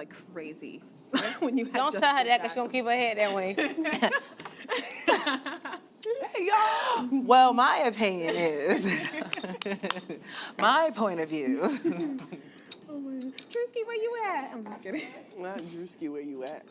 like crazy when you had Don't just tell her did that because she's going to keep her head that way. Hey, y'all. Well, my opinion is, my point of view. Oh my God. Drewski, where you at? I'm just kidding. Not Drewski, where you at?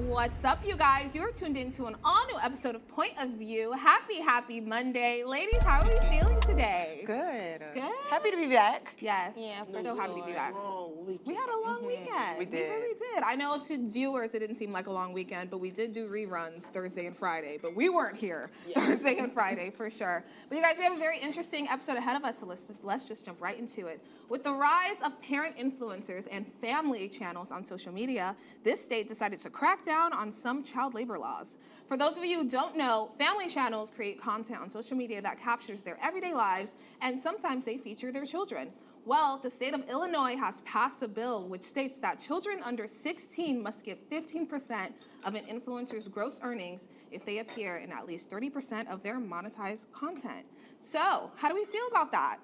What's up, you guys? You're tuned into an all-new episode of Point of View. Happy Monday. Ladies, how are we feeling today? Good. Good? Happy to be back. Yes. Yeah, so for happy to be sure. back. We had a long weekend. We did. We really did. I know to viewers it didn't seem like a long weekend, but we did do reruns Thursday and Friday. But we weren't here Thursday and Friday for sure. But you guys, we have a very interesting episode ahead of us, so let's just jump right into it. With the rise of parent influencers and family channels on social media, this state decided to crack down on some child labor laws. For those of you who don't know, family channels create content on social media that captures their everyday lives, and sometimes they feature their children. Well, the state of Illinois has passed a bill which states that children under 16 must give 15% of an influencer's gross earnings if they appear in at least 30% of their monetized content. So, how do we feel about that?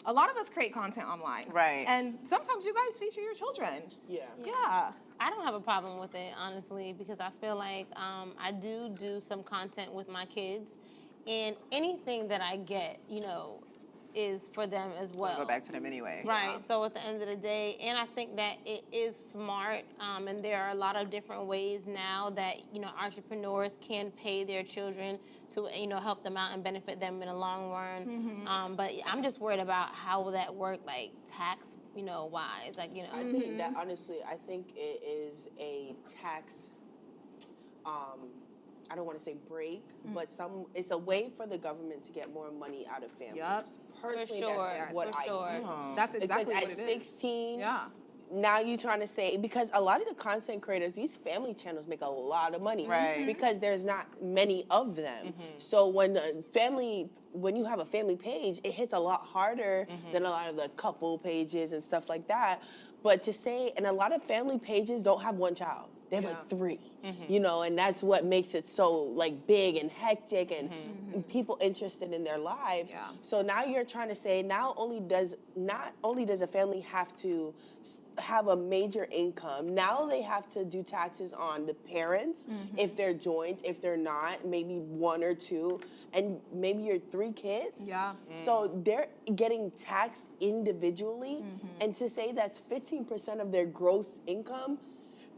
A lot of us create content online. Right. And sometimes you guys feature your children. Yeah. Yeah. I don't have a problem with it, honestly, because I feel like I do some content with my kids, and anything that I get, is for them as well. Go back to them anyway. Right. So at the end of the day, and I think that it is smart, and there are a lot of different ways now that entrepreneurs can pay their children to help them out and benefit them in the long run. But I'm just worried about how will that work, like tax wise, like I think that honestly, I think it is a tax. I don't want to say break, but it's a way for the government to get more money out of families. Yup. Personally, For sure, that's what I think. That's exactly Because what at it is. 16, Yeah. now you're trying to say, because a lot of the content creators, these family channels make a lot of money. Right. Because there's not many of them. So when you have a family page, it hits a lot harder than a lot of the couple pages and stuff like that. But to say, and a lot of family pages don't have one child. They have like 3, and that's what makes it so like big and hectic and people interested in their lives. Yeah. So now you're trying to say not only does a family have to have a major income, now they have to do taxes on the parents if they're joint, if they're not, maybe 1 or 2, and maybe your 3 kids. Yeah. So they're getting taxed individually, and to say that's 15% of their gross income.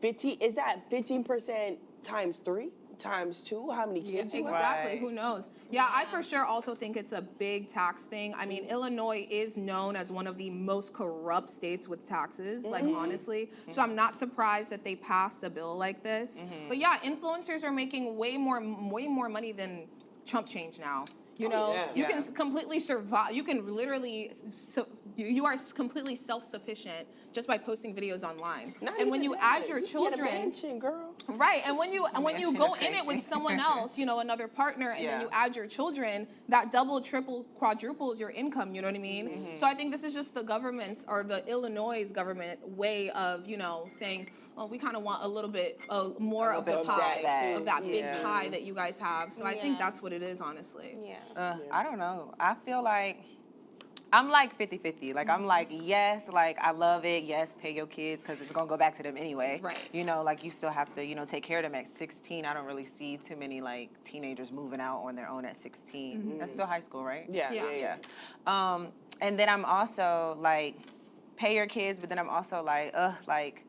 Is that 15% times 3, times 2? How many kids you have? Exactly. Right. Who knows? Yeah, I for sure also think it's a big tax thing. I mean, Illinois is known as one of the most corrupt states with taxes, like honestly. So I'm not surprised that they passed a bill like this. But yeah, influencers are making way more money than chump change now. You know, you can completely survive. You can literally, you are completely self-sufficient just by posting videos online. And when you add your children, get a mansion, girl. right? And when you go in it with someone else, another partner, and then you add your children, that double, triple, quadruples your income. You know what I mean? So I think this is just the government's or the Illinois government way of saying, oh, we kind of want a little bit more of the pie, of that big pie that you guys have. So I think that's what it is, honestly. Yeah. I don't know. I feel like I'm like 50-50. Like, I'm like, yes, like, I love it. Yes, pay your kids because it's going to go back to them anyway. Right. You know, like, you still have to, you know, take care of them at 16. I don't really see too many, like, teenagers moving out on their own at 16. That's still high school, right? Yeah. And then I'm also, like, pay your kids, but then I'm also like, like,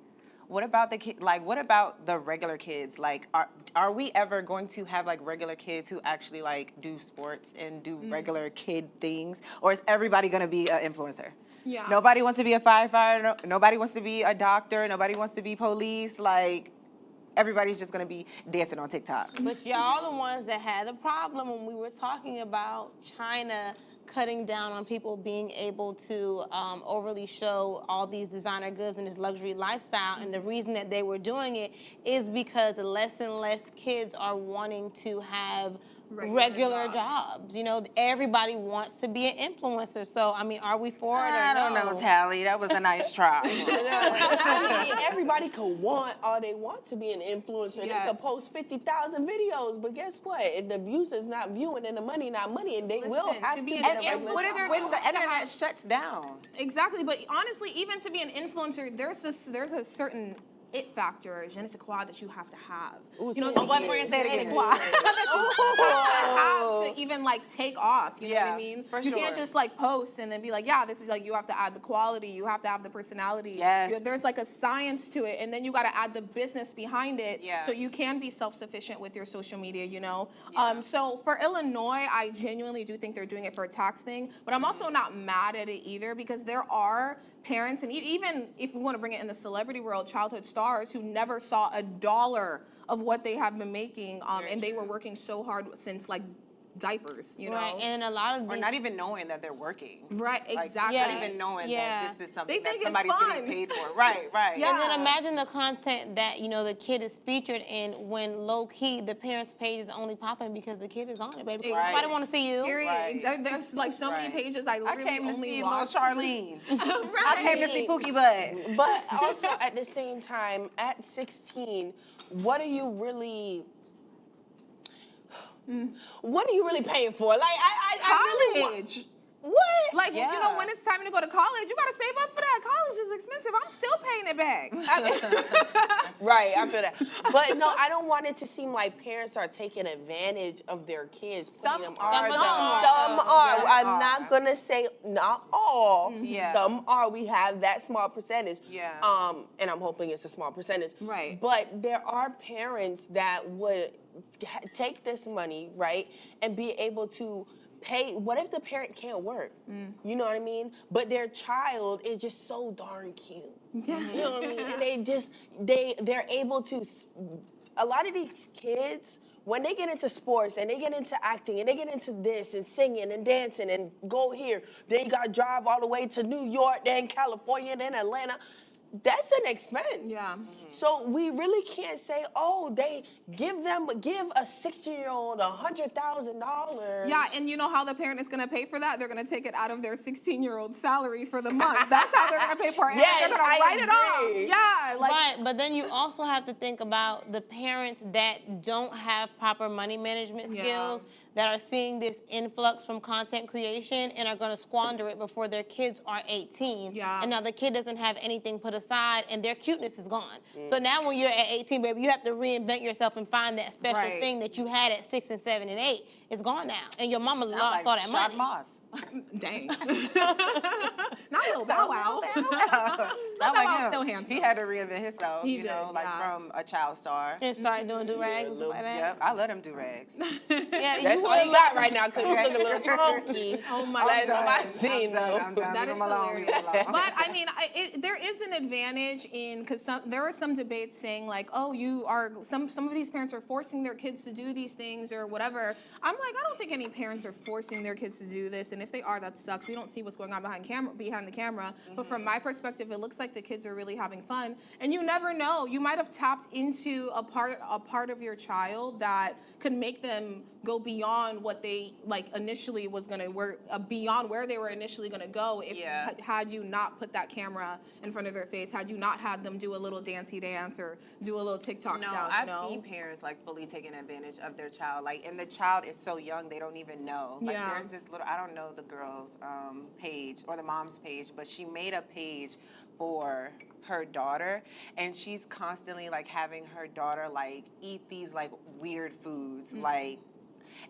what about the kid? Like, what about the regular kids? Like, are we ever going to have like regular kids who actually like do sports and do regular kid things, or is everybody going to be an influencer? Yeah. Nobody wants to be a firefighter. Nobody wants to be a doctor. Nobody wants to be police. Like, everybody's just going to be dancing on TikTok. But y'all the ones that had a problem when we were talking about China cutting down on people being able to overly show all these designer goods and this luxury lifestyle. And the reason that they were doing it is because less and less kids are wanting to have regular jobs. You know, everybody wants to be an influencer. So, I mean, are we for it or I don't know, Tally. That was a nice try. I mean, everybody could want all they want to be an influencer. They Yes. could post 50,000 videos, but guess what? If the views is not viewing and the money not money, and they will Listen, have to to be be an a And regular what if influencer, when you the have to internet have- shuts down? Exactly, but honestly, even to be an influencer, there's a certain it factor, je ne sais quoi, that you have to have. Ooh, You know, say to it What again. we're even- gonna say je ne it sais again. quoi. Have to even like take off. You know what Yeah, I mean? for You can't sure. just like post and then be like, yeah, this is like, you have to add the quality, you have to have the personality. Yes. There's like a science to it, and then you got to add the business behind it, Yeah. so you can be self-sufficient with your social media. You know. So for Illinois, I genuinely do think they're doing it for a tax thing, but I'm also not mad at it either, because there are parents, and even if we want to bring it in the celebrity world, childhood stars who never saw a dollar of what they have been making, and they were working so hard since like diapers, you know. Right, and a lot of Or these, not even knowing that they're working. Right, Like, exactly. not even knowing Yeah. that this is something They that think it's somebody's fun. getting paid for. Right, right. Yeah. and then imagine the content that, you know, the kid is featured in when low key the parents' page is only popping because the kid is on it, baby. Because Right. nobody want to see you. Period. Right. Exactly. There's like so many Right. pages I I literally came to only see little watch. Charlene. Right. I came to see Pookie Butt. But also at the same time, at 16, what are you really? What are you really paying for? Like I really College. what? Like, you know, Yeah. when it's time to go to college, you got to save up for that. College is expensive. I'm still paying it back. Right, I feel that. But no, I don't want it to seem like parents are taking advantage of their kids. Some putting them are, on. though. Some are. Yes, I'm are. not gonna say not all. Yeah. Some are. We have that small percentage. Yeah. And I'm hoping it's a small percentage. Right. But there are parents that would take this money, right, and be able to pay. What if the parent can't work? You know what I mean? But their child is just so darn cute. You know what I mean? And they're able to. A lot of these kids, when they get into sports and they get into acting and they get into this and singing and dancing and go here, they got to drive all the way to New York, then California, then Atlanta. That's an expense. Yeah. So we really can't say, oh, they give a 16-year-old $100,000. Yeah, and you know how the parent is going to pay for that? They're going to take it out of their 16-year-old salary for the month. That's how they're going to pay for it. Yes, They're going to I write it off. agree. Yeah, like Right, but then you also have to think about the parents that don't have proper money management Yeah. skills, that are seeing this influx from content creation and are going to squander it before their kids are 18. Yeah. And now the kid doesn't have anything put aside and their cuteness is gone. So now when you're at 18, baby, you have to reinvent yourself and find that special Right. thing that you had at 6 and 7 and 8. It's gone now. And your mama Sound lost like all that Shad money. Moss. dang. Not little Bow Wow. Not Bow like Wow's him. still handsome. He had to reinvent himself, He you know, did, like yeah. from a child star. And start doing do-rags and stuff like that. Yep, I let him do rags. Yeah, That's you all would you got right now because you look a little chunky. Oh my Last God. time I seen I'm them. done. That Leave is him alone. Leave him hilarious. alone. But I mean, there is an advantage in, because there are some debates saying like, oh, some of these parents are forcing their kids to do these things or whatever. I'm like, I don't think any parents are forcing their kids to do this, and if they are, that sucks. We don't see what's going on behind the camera. But from my perspective, it looks like the kids are really having fun, and you never know. You might have tapped into a part of your child that could make them go beyond what they like initially was gonna work, beyond where they were initially gonna go if had you not put that camera in front of their face, had you not had them do a little dancey dance or do a little TikTok sound. I've seen parents like fully taking advantage of their child, like, and the child is so young they don't even know. Like, there's this little, I don't know the girl's page or the mom's page, but she made a page for her daughter, and she's constantly like having her daughter like eat these like weird foods, like.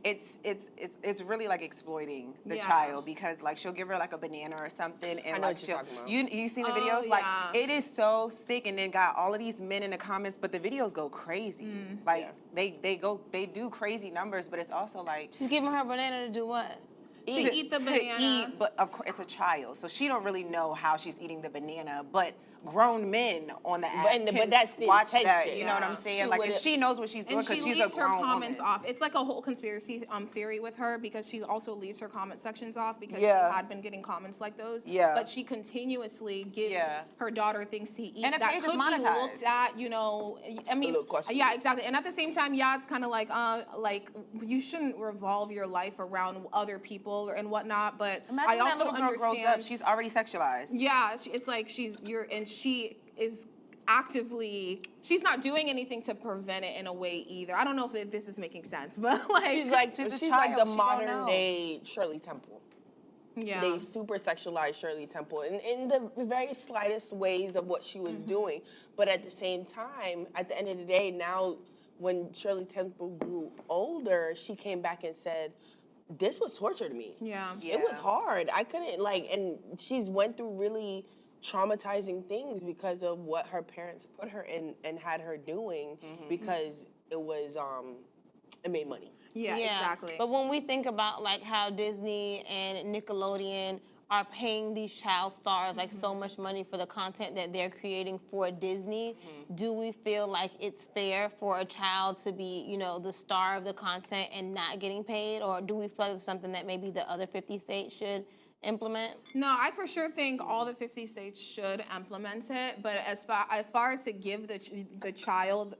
It's really like exploiting the child, because like she'll give her like a banana or something, and I know like what you're talking about. you seen the videos, like it is so sick, and then got all of these men in the comments, but the videos go crazy, like they do crazy numbers, but it's also like She's giving her banana to do what? Eat the banana. eat, but of course it's a child, so she don't really know how she's eating the banana, but grown men on the app but that's the watch that, intention. you know what I'm saying? She Like, would've- and she knows what she's doing And she because she's a leaves her grown comments woman. off. It's like a whole conspiracy theory with her, because she also leaves her comment sections off because Yeah. she had been getting comments like those. Yeah. But she continuously gives Yeah. her daughter things to eat And the that page is could be monetized. looked at, you know. I mean, little question. yeah, exactly. And at the same time, yeah, it's kind of like you shouldn't revolve your life around other people and whatnot. But Imagine I that also little girl understand. grows up, she's already sexualized. Yeah, it's like she is actively, she's not doing anything to prevent it in a way either. I don't know if this is making sense, but like She's like she's a she's child, like the she don't modern know. day Shirley Temple. yeah. They super sexualized Shirley Temple in the very slightest ways of what she was doing. But at the same time, at the end of the day, now when Shirley Temple grew older, she came back and said, this was torture to me. Yeah. It was hard. I couldn't and she's went through really traumatizing things because of what her parents put her in and had her doing, because it was it made money. Yeah, exactly. But when we think about like how Disney and Nickelodeon are paying these child stars like so much money for the content that they're creating for Disney, do we feel like it's fair for a child to be, you know, the star of the content and not getting paid? Or do we feel like it's something that maybe the other 50 states should implement? No, I for sure think all the 50 states should implement it. But as far as to give the child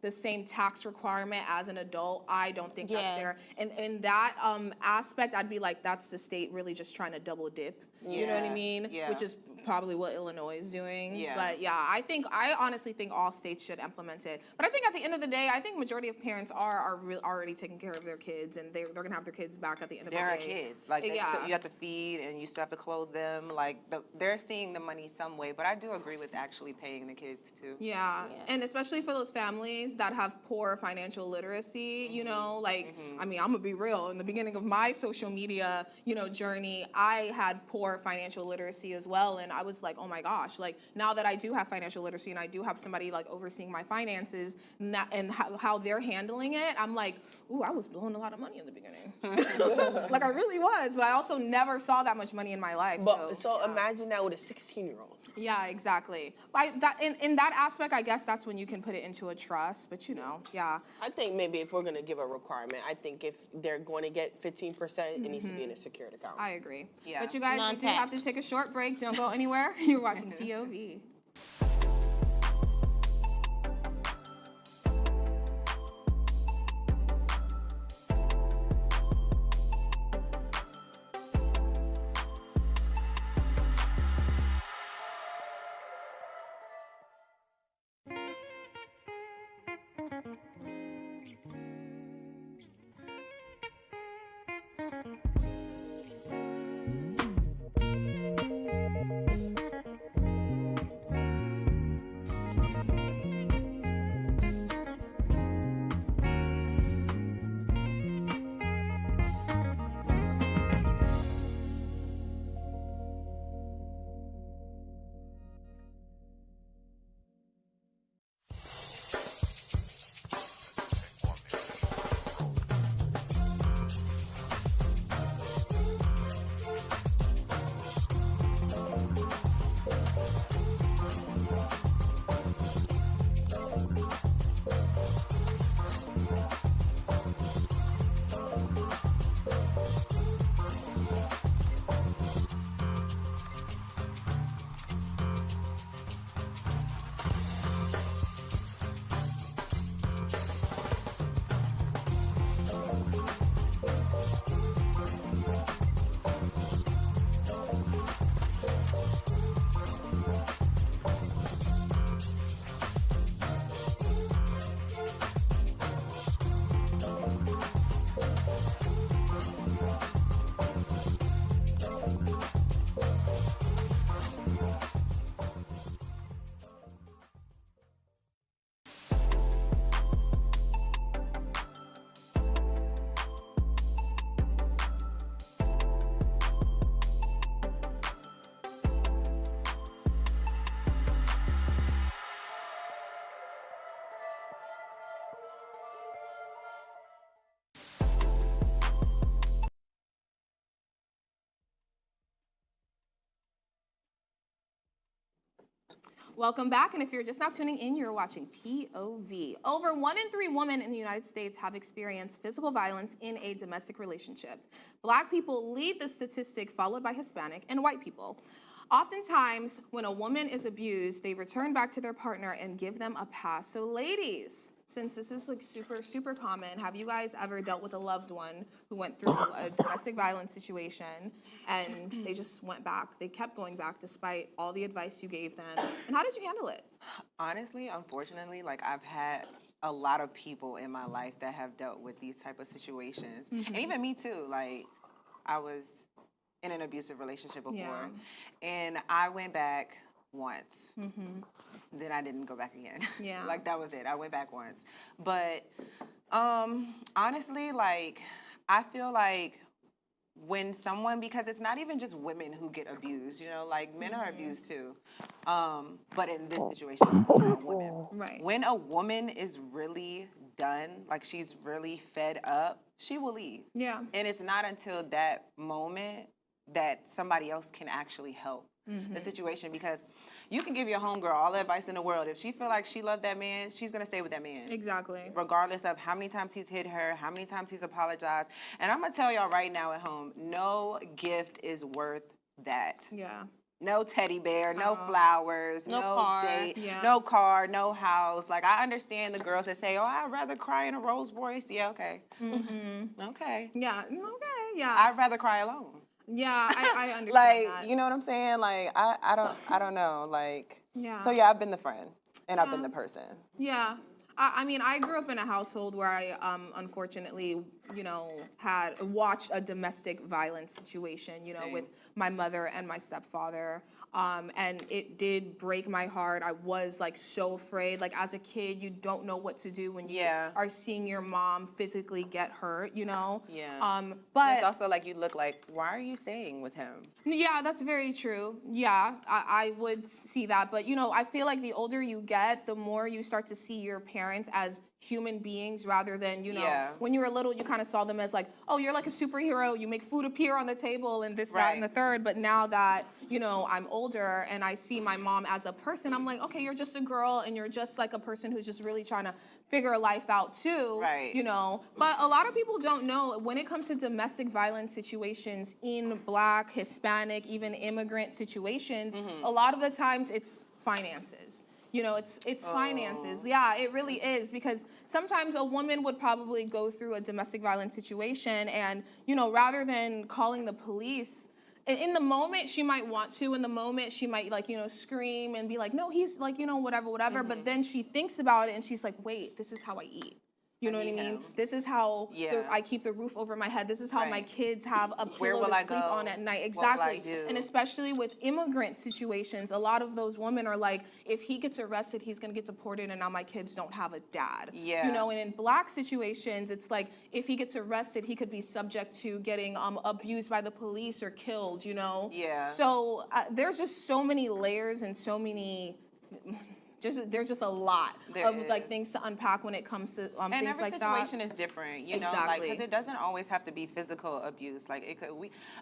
the same tax requirement as an adult, I don't think that's fair. And in that aspect, I'd be like, that's the state really just trying to double dip. You know what I mean? Yeah. Which is probably what Illinois is doing. Yeah. But yeah, I honestly think all states should implement it. But I think at the end of the day, I think majority of parents are already taking care of their kids, and they're gonna have their kids back at the end of the day. They're a kid. Like, they Yeah. still, you have to feed and you still have to clothe them. Like, they're seeing the money some way, but I do agree with actually paying the kids too. Yeah. And especially for those families that have poor financial literacy, you know, like, I mean, I'm gonna be real. In the beginning of my social media, you know, journey, I had poor financial literacy as well. And I was like, oh my gosh, like, now that I do have financial literacy and I do have somebody like overseeing my finances and how they're handling it, I'm like, ooh, I was blowing a lot of money in the beginning. Like, I really was, but I also never saw that much money in my life. But so imagine that with a 16-year-old. Yeah, exactly. In that aspect, I guess that's when you can put it into a trust. But you know, yeah. I think maybe if we're gonna give a requirement, I think if they're going to get 15%, it needs to be in a secured account. I agree. Yeah. But you guys, we do Non-tax. have to take a short break. Don't go anywhere. You're watching POV. Welcome back, and if you're just now tuning in, you're watching POV. Over 1 in 3 women in the United States have experienced physical violence in a domestic relationship. Black people lead the statistic, followed by Hispanic and white people. Oftentimes, when a woman is abused, they return back to their partner and give them a pass. So ladies, since this is like super common, have you guys ever dealt with a loved one who went through a domestic violence situation and they just went back? They kept going back despite all the advice you gave them. And how did you handle it? Honestly, unfortunately, like I've had a lot of people in my life that have dealt with these type of situations. And even me too, like I was in an abusive relationship before and I went back once. Then I didn't go back again. Yeah. Like that was it. I went back once. But honestly, like I feel like when someone, because it's not even just women who get abused, you know, like men are abused too. But in this situation, it's about women. Right. When a woman is really done, like she's really fed up, she will leave. Yeah. And it's not until that moment that somebody else can actually help the situation, because you can give your homegirl all the advice in the world. If she feel like she loved that man, she's gonna stay with that man. Exactly. Regardless of how many times he's hit her, how many times he's apologized. And I'm gonna tell y'all right now at home, no gift is worth that. Yeah. No teddy bear, no flowers, No no car. date, Yeah. no car, no house. Like, I understand the girls that say, oh, I'd rather cry in a Rolls Royce. Yeah, okay. Okay. Yeah. Okay. Yeah. I'd rather cry alone. Yeah. I understand Like, that. you know what I'm saying? Like, I don't know. Like, Yeah. so yeah, I've been the friend and I've been the person. Yeah. I mean, I grew up in a household where I, unfortunately, you know, had watched a domestic violence situation, you know, Same. with my mother and my stepfather. And it did break my heart. I was like so afraid. Like as a kid, you don't know what to do when you are seeing your mom physically get hurt, you know? Yeah. But It's also like you look like, why are you staying with him? yeah, that's very true. Yeah, I would see that. But, you know, I feel like the older you get, the more you start to see your parents as human beings rather than, you know, when you were little, you kind of saw them as like, oh, you're like a superhero. You make food appear on the table and this, that, and the third. But now that, you know, I'm older and I see my mom as a person, I'm like, okay, you're just a girl and you're just like a person who's just really trying to figure life out too, you know. But a lot of people don't know when it comes to domestic violence situations in Black, Hispanic, even immigrant situations, a lot of the times it's finances. You know, it's finances. Yeah, it really is, because sometimes a woman would probably go through a domestic violence situation and, you know, rather than calling the police, in the moment she might want to, in the moment she might like, you know, scream and be like, no, he's like, you know, whatever. But then she thinks about it and she's like, wait, this is how I eat. You know what I mean? This is how I keep the roof over my head. This is how my kids have a pillow to sleep on at night. Exactly. And especially with immigrant situations, a lot of those women are like, if he gets arrested, he's gonna get deported and now my kids don't have a dad. You know, and in Black situations, it's like, if he gets arrested, he could be subject to getting abused by the police or killed, you know? So there's just so many layers and so many... there's just a lot of like things to unpack when it comes to things like that. And every situation is different, you know, like because it doesn't always have to be physical abuse. Like it could,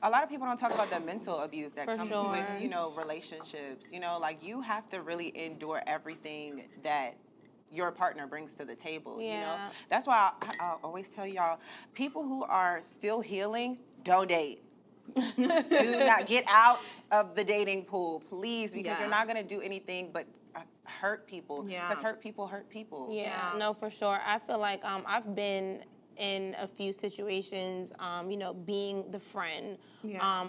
a lot of people don't talk about the mental abuse that comes with, you know, relationships. You know, like you have to really endure everything that your partner brings to the table. You know, that's why I always tell y'all, people who are still healing, don't date. Do not get out of the dating pool, please, because you're not gonna do anything but hurt people. Because hurt people hurt people. No, for sure. I feel like I've been in a few situations, you know, being the friend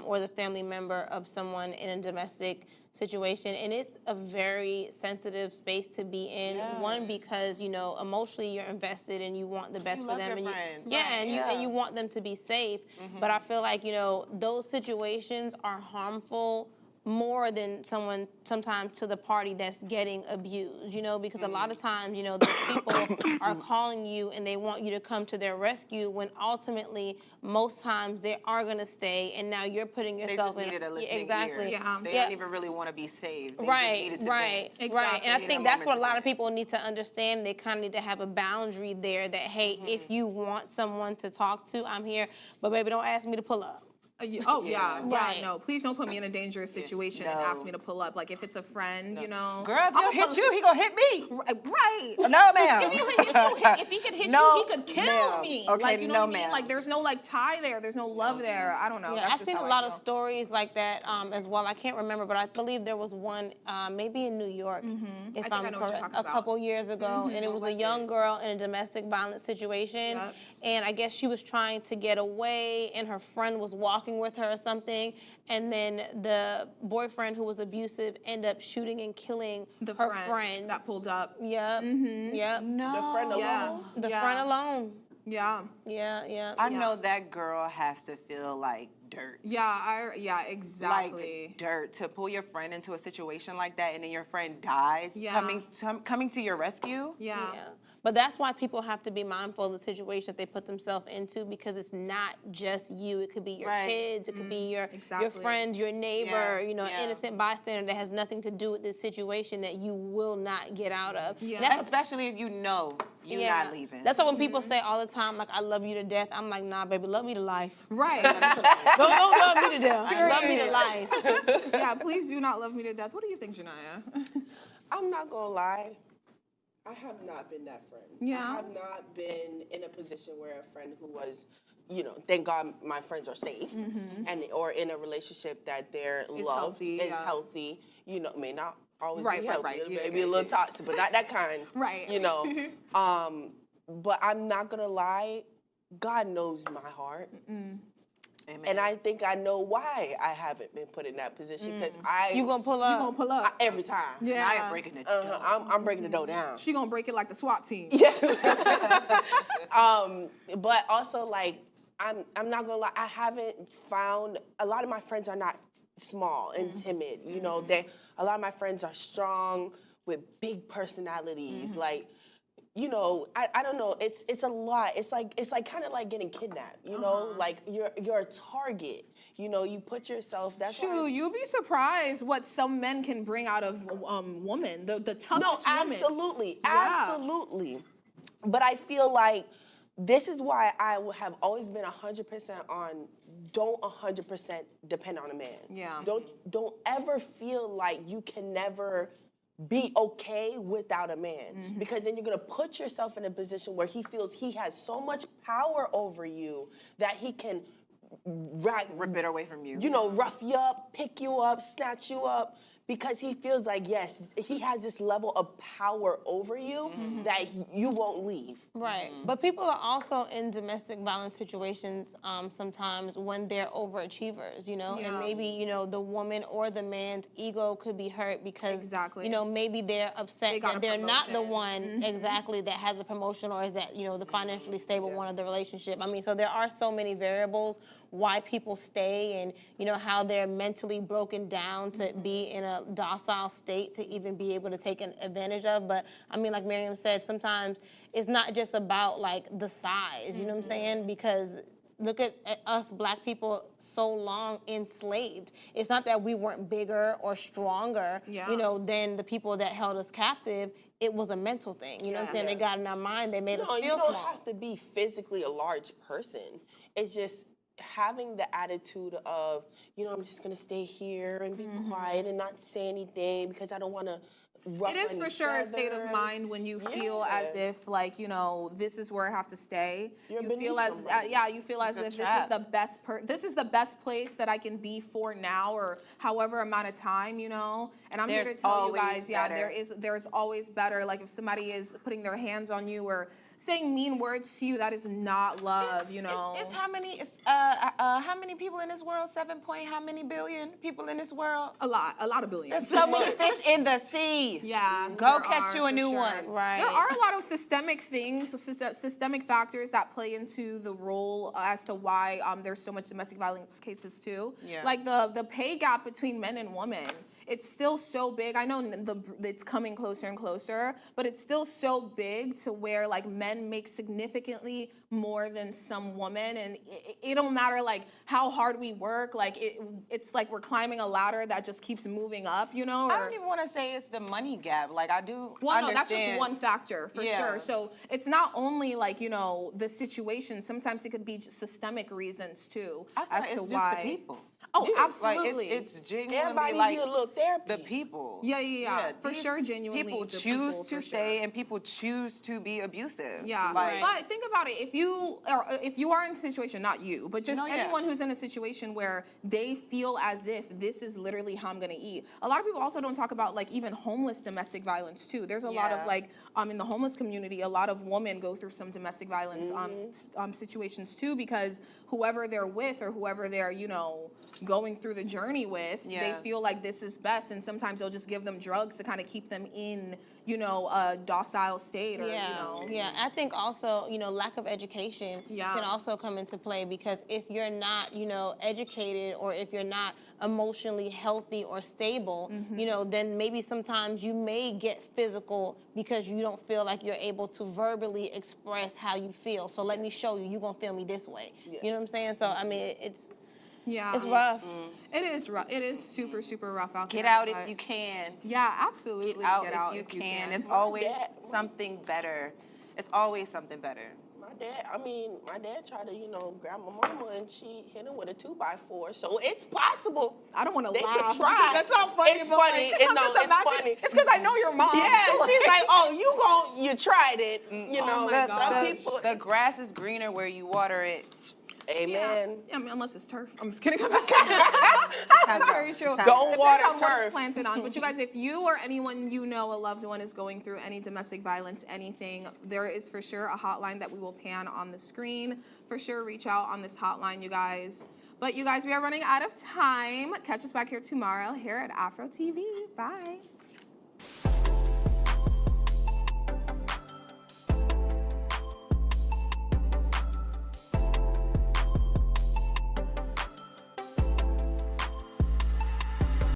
or the family member of someone in a domestic situation, and it's a very sensitive space to be in. One, because, you know, emotionally you're invested and you want the best for them, and and you want them to be safe. But I feel like, you know, those situations are harmful more than sometimes to the party that's getting abused, you know, because a lot of times, you know, those people are calling you and they want you to come to their rescue, when ultimately most times they are going to stay, and now you're putting yourself they just in needed a listening ear. They don't even really want to be saved. They just needed to vent. And I think that's what a lot of people need to understand. They kind of need to have a boundary there that, hey, if you want someone to talk to, I'm here, but baby, don't ask me to pull up. Oh yeah, Right. no. Please don't put me in a dangerous situation and No. ask me to pull up. Like if it's a friend, you know. Girl, if he'll hit you, he gonna hit me. Right. No, ma'am. If he could hit No, you, he could kill ma'am. me. Okay, like, you know no, what I mean? ma'am. Like there's no like tie there. There's no love there. I don't know. Yeah, That's I've just seen how a I lot of feel. stories like that as well. I can't remember, but I believe there was one maybe in New York, if I think I I'm know what you're correct, talking a about. couple years ago, and it was a young girl in a domestic violence situation, Yep. and I guess she was trying to get away, and her friend was walking with her or something, and then the boyfriend who was abusive ended up shooting and killing The her friend friend. that pulled up. Yep. Yep. No. The friend alone. Yeah. The Yeah. friend alone. Yeah. Yeah. I know that girl has to feel like dirt. Yeah, exactly. Like dirt to pull your friend into a situation like that, and then your friend dies. Yeah. Coming to your rescue. Yeah. But that's why people have to be mindful of the situation that they put themselves into, because it's not just you. It could be your Right. kids, it could be your Exactly. friend, your neighbor, Yeah. innocent bystander that has nothing to do with this situation that you will not get out of. Yeah. And that's Especially if you know you're not leaving. That's why when people say all the time, like, I love you to death, I'm like, nah, baby, love me to life. Right. Don't love me to death. Love me to life. Yeah, please do not love me to death. What do you think, Janaya? I'm not gonna lie. I have not been that friend. Yeah. I have not been in a position where a friend who was, thank God my friends are safe, and or in a relationship that their love healthy, is yeah. healthy. May not always Right, be right, healthy. right. Yeah, Maybe yeah, a little yeah. toxic, but not that kind. Right. But I'm not gonna lie. God knows my heart. Amen. And I think I know why I haven't been put in that position, because You gonna pull up? You gonna pull up? every time. Yeah. I am breaking it down. I'm breaking the dough down. She gonna break it like the SWAT team. But also, like, I'm not gonna lie, I haven't found, a lot of my friends are not small and timid. A lot of my friends are strong with big personalities. Like, I don't know. It's a lot. It's like kind of like getting kidnapped. Like you're a target. You put yourself. That's why. Shoot, you'll be surprised what some men can bring out of woman, the toughest No, woman. absolutely, Yeah. absolutely. But I feel like this is why I have always been 100% on. Don't 100% depend on a man. Yeah. Don't ever feel like you can never be okay without a man, because then you're gonna put yourself in a position where he feels he has so much power over you that he can Rip it away from you. rough you up, pick you up, snatch you up, because he feels like, yes, he has this level of power over you that you won't leave. Right. But people are also in domestic violence situations sometimes when they're overachievers, and maybe, the woman or the man's ego could be hurt because, Exactly. Maybe they're upset They got that a they're not the promotion. one exactly that has a promotion, or is that, the financially stable one of the relationship. I mean, so there are so many variables why people stay, and, how they're mentally broken down to be in a docile state to even be able to take advantage of. But I mean, like Miriam said, sometimes it's not just about like the size, you know what I'm saying? Because look at us Black people, so long enslaved. It's not that we weren't bigger or stronger, than the people that held us captive. It was a mental thing, you know what I'm saying? They got in our mind, they made us feel you don't small. have to be physically a large person. It's just having the attitude of, I'm just gonna stay here and be quiet and not say anything because I don't want to ruffle It is any for sure a state of feathers. mind when you feel Yeah. as if, like, this is where I have to stay. You're You beneath feel as somebody. you feel as if trapped. this is the best place that I can be for now, or however amount of time, And I'm here There's to tell you always guys, better. there's always better. Like if somebody is putting their hands on you or saying mean words to you, that is not love, It's how many? How many people in this world? How many billion people in this world? A lot of billions. There's so many fish in the sea. Yeah, Go there catch are, you a for new sure. one. Right. There are a lot of systemic things, systemic factors that play into the role as to why there's so much domestic violence cases too. Yeah. Like the pay gap between men and women it's still so big. I know it's coming closer and closer, but it's still so big to where like men make significantly more than some women, and it don't matter like how hard we work. Like it's like we're climbing a ladder that just keeps moving up, you know? I don't even want to say it's the money gap. Like I do Well, no, understand. that's just one factor for Yeah. sure. So it's not only like, you know, the situation. Sometimes it could be just systemic reasons too I feel as like to it's why. just the people. Oh, Yeah, absolutely. Like it's genuinely Everybody like need a little therapy. the people. Yeah. For these sure, genuinely. People the choose people, to for stay sure. and people choose to be abusive. Yeah, Like, but think about it. If you are in a situation, not you, but just No, yeah. anyone who's in a situation where they feel as if this is literally how I'm gonna eat. A lot of people also don't talk about like even homeless domestic violence too. There's a lot of Yeah. like in the homeless community, a lot of women go through some domestic violence situations too, because whoever they're with or whoever they're, you know, going through the journey with, Yeah. they feel like this is best, and sometimes they'll just give them drugs to kind of keep them in, you know, a docile state, or you know. Yeah, I think also, you know, lack of education can also come into play, because if you're not, you know, educated, or if you're not emotionally healthy or stable, you know, then maybe sometimes you may get physical because you don't feel like you're able to verbally express how you feel. So let me show you, you're gonna feel me this way. Yeah. You know what I'm saying? So I mean, it's Yeah, rough. It is rough. It is super, super rough out there. get out but- if you can. Yeah, absolutely. Get out if you can. It's always something better. It's always something better. My dad tried to, you know, grab my mama and she hit him with a 2x4. So it's possible. I don't want to They laugh. could try. That's not funny. It's but funny. Like, It- I'm no, just it's imagining- funny. It's because I know your mom. Yeah, so, like- she's like, oh, you tried it. You know, my some gosh. people. The grass is greener where you water it. Amen. Yeah, I mean, unless it's turf. I'm just kidding. I'm just kidding. That's very true. Don't Depends water on what it's turf. planted on. But you guys, if you or anyone you know, a loved one, is going through any domestic violence, anything, there is for sure a hotline that we will pan on the screen. For sure, reach out on this hotline, you guys. But you guys, we are running out of time. Catch us back here tomorrow here at AfroTV. Bye.